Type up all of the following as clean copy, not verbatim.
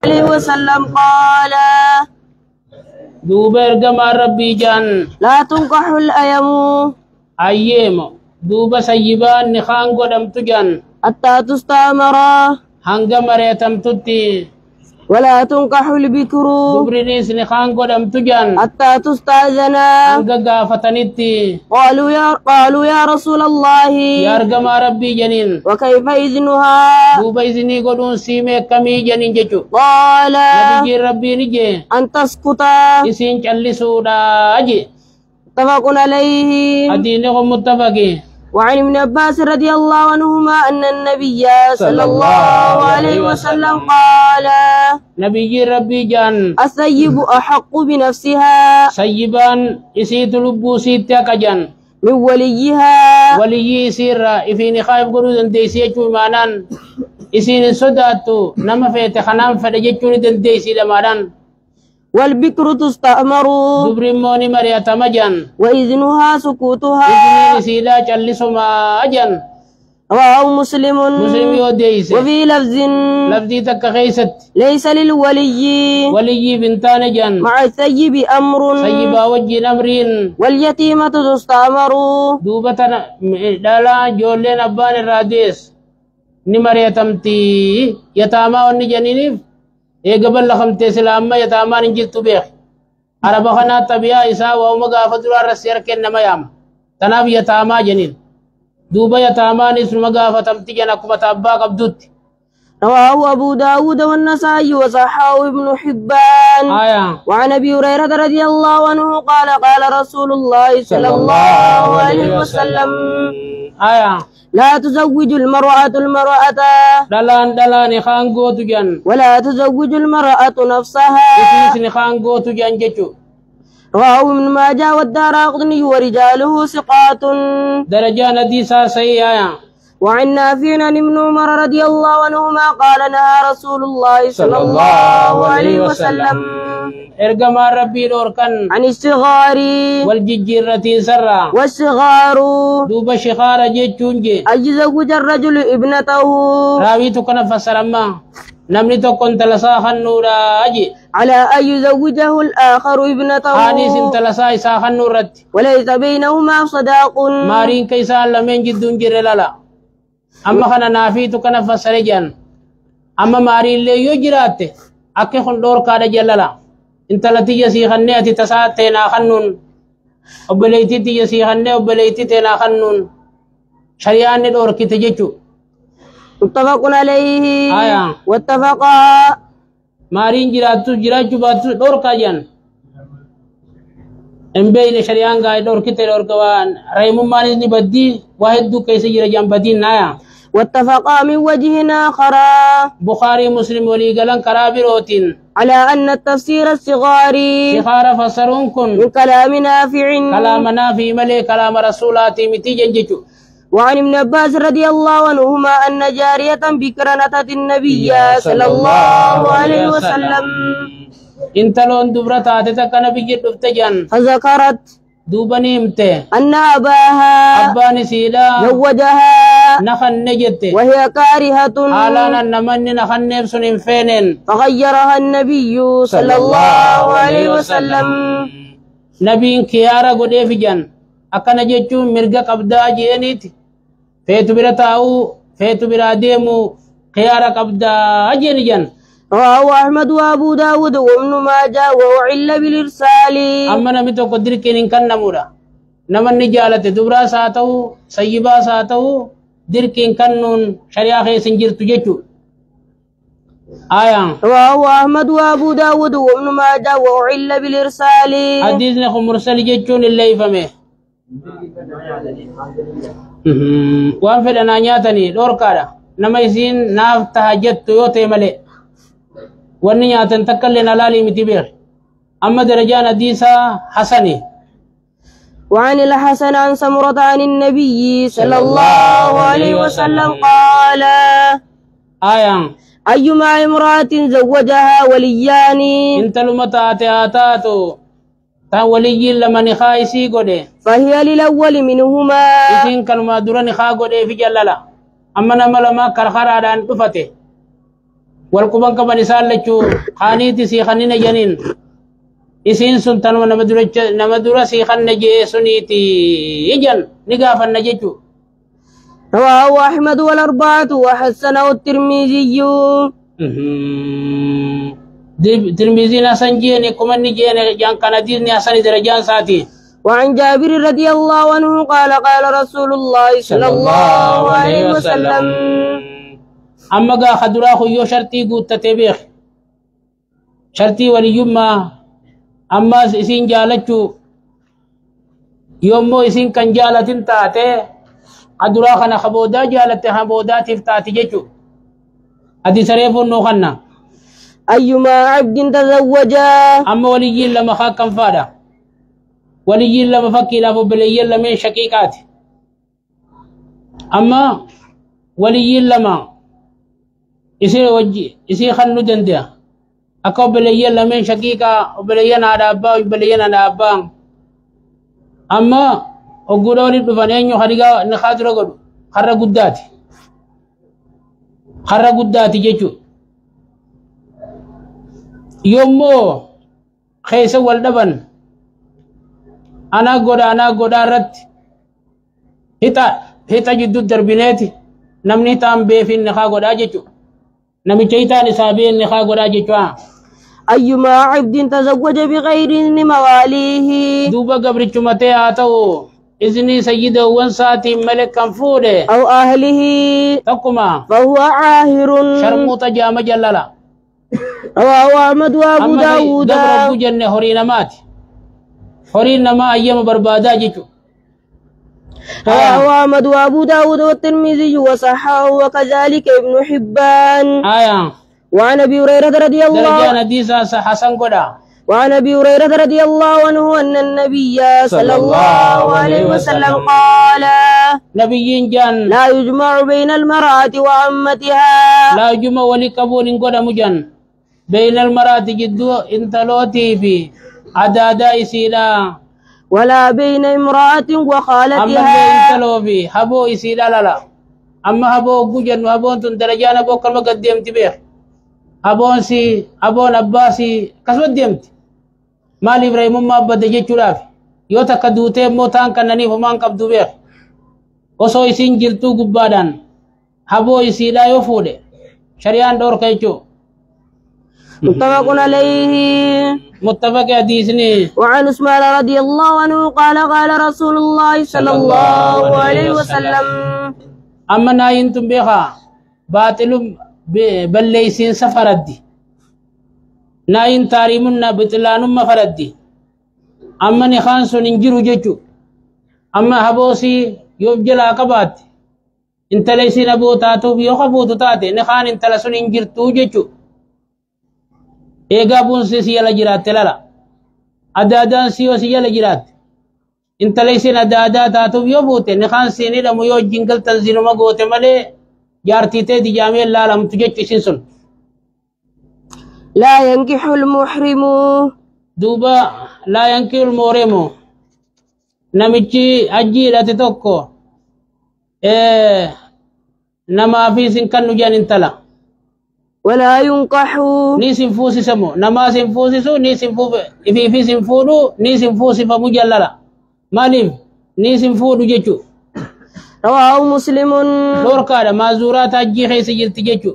عليه وسلم قال دوبا ارجما ربي جان لا تنكح الأيم أيام دوبا سيبان نخان قدم تجان حتى تستأمر هنگا مريتم تتي ولا تنكح البكر دبرنيس نخان قدم تجان حتى تستأذن. هنگا غافتنتي قالوا يا رسول الله يا ارجما ربي جنين وكيف إذنها؟ دوبا إذني قدون سيمي كمي جنين جچو قال نبي ربي نجي أن تسكت. إسين چلي سودا أجي متفق عليه. أدينكم متفقين. وعن ابن عباس رضي الله عنهما أن النبي صلى الله عليه وسلم قال نبي ربي جان الثيب أحق بنفسها سيبان إسيت لبو سيتا كجان من وليها ولي سيرا إفيني خايف قرود ديسي يجو مانان إسين صداتو نما فيت خنام فدجتوني ديسي دماران والبكر تستأمر دبرموني مريتا مجان وإذنها سكوتها. إذني سيلا جلسوا ما أجان رواه مسلم يوديس وفي لفظ لفظي تك خيست ليس للولي ولي بنتان جان مع الثيب أمر سيبا وجه نمرين واليتيمة تستأمر دوبتنا دالا جولين أبان الراديس نمريتمتي يتاما ونجنينيف قبل لخم تسلام يتاما نجلت بيخ عرب خنا طبيعة إساء ومغا فدرار السير كنما يام تناب يتاما جنين دوبا يتاما نسل مغا فتمتي جنكم تابا قبدوت. رواه أبو داود والنسائي وصححه ابن حبان. وعن أبي هريرة رضي الله عنه قال قال رسول الله صلى الله عليه وسلم لا تزوج المرأة دلان خانقو تجان ولا تزوج المرأة نفسها إسني خانقو تجان جچو. رواه ابن ماجه والدارقطني ورجاله ثقات درجان حديثا صحيح. وعن نافع عن ابن عمر رضي الله عنهما قال نهى رسول الله صلى الله عليه وسلم ارجما ربي دوركن عن الصغار والججرة سرا والصغار دوب شخار جيتشونجي أن يزوج الرجل ابنته راوي تكن فسرما نمني تكن تلسا خنورا أجي على أن يزوجه الآخر ابنته حديث تلسا إسا خنورت وليس بينهما صداق مارين كيسا لمن جدون جرلالا أما خنا نافي تكن فسرجان أما مارين لي يجرات أكي خندور كاد جللا انت لتي يسي خني أتي تسات تينا خنون أبليتي تي يسي خني أبليتي تينا خنون شريان ندور كي تجيشو. متفق عليه. واتفقا مارين جراتو باتو دور كاجان امبين شريان غاي دور كي دور كوان ريمو ماني ني بدي واحد دو كيس جرا جام بدين نايا. واتفقا من وجه آخر بخاري مسلم ولي قلن كرابروتين على أن التفسير الصغاري صغار فسرون كن من كلام نافع كلام نافع ملي كلام رسولاتي متي جنجتو. وعن ابن عباس رضي الله عنهما أن جارية بكرا أتت النبي صلى الله عليه وسلم انت لون دبرتا تتك نبي جدفت جن فذكرت دوبني امته أن أباها أباني سيدا زوجها نخن نجت وهي كارهة حالانا نمن نخن نفسن فينن فغيرها النبي صلى الله عليه وسلم نبي كيارا قد في جن أكن جتشو مرقا قبدا جينيت فيتو برتاو فيتو براديمو كيارا قبدا جين جن. رواه أحمد وأبو داود وابن ماجه وعل بالإرسال. أما نمتو قدر كين كان نمورا نمن نجالة دبرا ساتو سيبا ساتو در كين كانون شريعة سنجر تجتو. رواه أحمد وأبو داود وابن ماجه وعل بالإرسال. حديث نخو مرسل جتشون اللي يفهمه وان فدنا نياتني دور كادا نما يسين ناف تهجت يوتي ملي وني نياتن تكلنا لالي متبير. أما درجان حديثا حسني. وعن الحسن عن سمرة عن النبي صلى الله عليه وسلم قال أيما امرأة زوجها وليان انت لمتات آتاتو تا ولي لمن خايسي قده فهي للأول منهما إذن كانوا دران خا قده في جلالا أما نمال ما كرخرا دان تفته والقبان كمان إسال لجو خانيتي سيخانين جنين إسين سنتان ونمدورة سيخان نجي سنيتي يجن نقافا نجيجو. رواه أحمد والأربعة وحسنه الترمذي. ترمذي ناسن جيني كمان نجيني جان كان دير ناسن درجان ساتي. وعن جابر رضي الله عنه قال قال رسول الله صلى الله عليه وسلم أما قا خدرا خيو شرطي قوت تتبيخ شرطي وليما أما إسين جالتشو يومو إسين كان جالتين تاتي خدرا خنا خبودا جالت خبودا تفتاتي جيشو أدي سريفو نوخنا أيما عبد تزوجا أما ولي لما خاكم فادا ولي لما فكي لابو بلي لما شكيكات أما ولي لما إسي وجي إسي خنو دنديا أكو بلي لما شكيكا وبلي نادا أبا وبلي نادا أبا أما أقول ولي بفانينيو خارجا نخاطر أقول خرّا قداتي جيشو يومو خيسا والدبن أنا قد رت هتا جدو دربينيتي نمني تام بيفين نخا قد أجيشو نمي جيتا نسابين نخا قد أجيشو. أيما عبد تزوج بغير مواليه دوبا قبرتشو متى آتو إذني سيده وانساتي ملك كنفوده أو أهله تقما فهو عاهر شرموط جام جللا. رواه أحمد وأبو داود. دبر أبو جنة هورين مات هورين ما أيام بربادا جيتو. رواه أحمد وأبو داود والترمذي وصححه وكذلك ابن حبان. وعن أبي هريرة رضي الله حسن قدا. وعن أبي هريرة رضي الله عنه أن النبي صلى الله عليه وسلم قال نبي جان لا يجمع بين المرأة وعمتها لا يجمع ولكبون قد مجان بين المرأة جدو انتلوتي في عدادا إسيلا ولا بين امرأة وخالتها أما انتلو في هبو إسيلا لا أما هبو قجن وهبو انتن درجان هبو كلمة قديم تبيخ أبون أباسي كسوة ديمت مال إبراهيم ما بدأ جيشولاف يوتا كدوتي موتان كنني فمان كبدو بيخ وصو إسين جلتو قبادان هبو إسيلا يوفود شريان دور كيشو. متفق عليه. متفق حديثني. وعن عثمان رضي الله عنه قال قال رسول الله صلى الله عليه وسلم أما ناينتم بيخا باطل بليسين سفردي ناين تاريمنا بطلان مفردي أما نخانسو ننجرو جيجو أما هبوسي يوبجلا قبات انت ليسين أبو تاتو بيوخبو تاتي نخان انت لسو ننجرتو جيجو إيقابون سيسي لجرات تلالا أدادان سيو سيا لجرات انت ليسين أدادا تاتو بيوبوتي نخان سيني لمو يو جنگل تنزينو مغوتي ملي جارتيتي دي جامع لا لم تجج سنسن. لا ينكح المحرم دوبا لا ينكح المحرم نمجي أجي لا تتوكو نما في سنكن نجان انتلا ولا ينكح ني سنفوسي سمو نما سنفوسي سو ني سنفو في سنفودو ني سنفوسي فمجللا ماليف ني سنفودو جيشو. رواه مسلم. لوركا مازورات أجي خيس جلت جيشو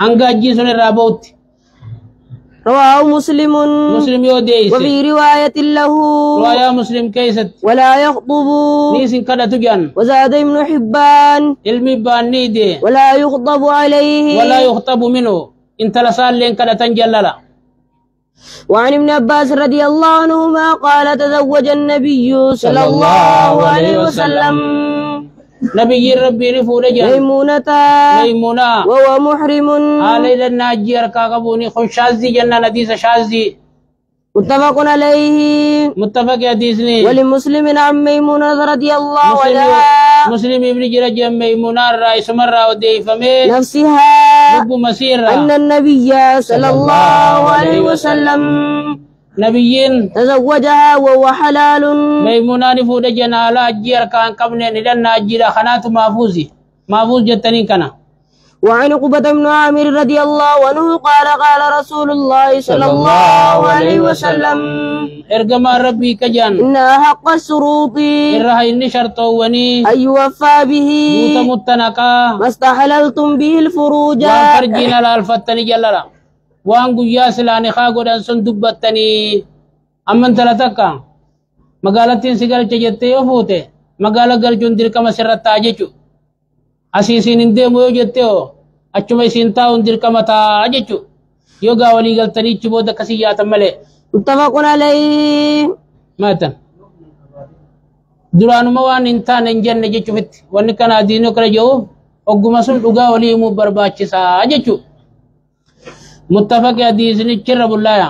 أنغا أجي سن الرابوت. رواه مسلم. مسلم يوديس. وفي رواية له رواية مسلم كيست ولا يخطب نيسن كدا تجان. وزاد ابن حبان علمي بان نيدي ولا يخطب عليه ولا يخطب منه انت لسال لين كدا تنجللا. وعن ابن عباس رضي الله عنهما قال تزوج النبي صلى الله عليه وسلم نبي ربي رفورجا ميمونة وهو محرم علي الناجي ركاكبوني خن شاذي جنة نديس شاذي. متفق عليه. متفق حديثني. ولمسلم عن ميمونة رضي الله عنها مسلم ابن جرج ميمونة الرئيس مرة ودي فمي نفسها لب مسيرة أن النبي صلى الله عليه وسلم نبيين تزوجها وهو حلال. ميمونة نفود جنالا أجير كان قبل ندن أجير خنات محفوظ جتني كنا. وعن عقبة بن عامر رضي الله عنه قال قال رسول الله صلى الله عليه وسلم ارجما ربي كجان إن حق الشروط الرها إني شرطوني أن يوفى به متمتنكا ما استحللتم به الفروج وفرجنا الفتني جللا وان قياس لاني خاقود أنسان دبتني أمن تلتكا مقالتين سيقال تجتي يفوتي مقالة قلجون دير كما سرطة أجيشو أسيسين اندي مو جتيو أچما سينتا اندير كما تا أجيشو يوغا ولي قلتني چبودا كسيات ملي متفق عليه ماتن duraan waan intaan jenne jechuufitti wanni kana diinoo kala jiru ogguma sun dhugaa walii mu barbaachisa jechu muttafaq hadiisni cirra bullaaya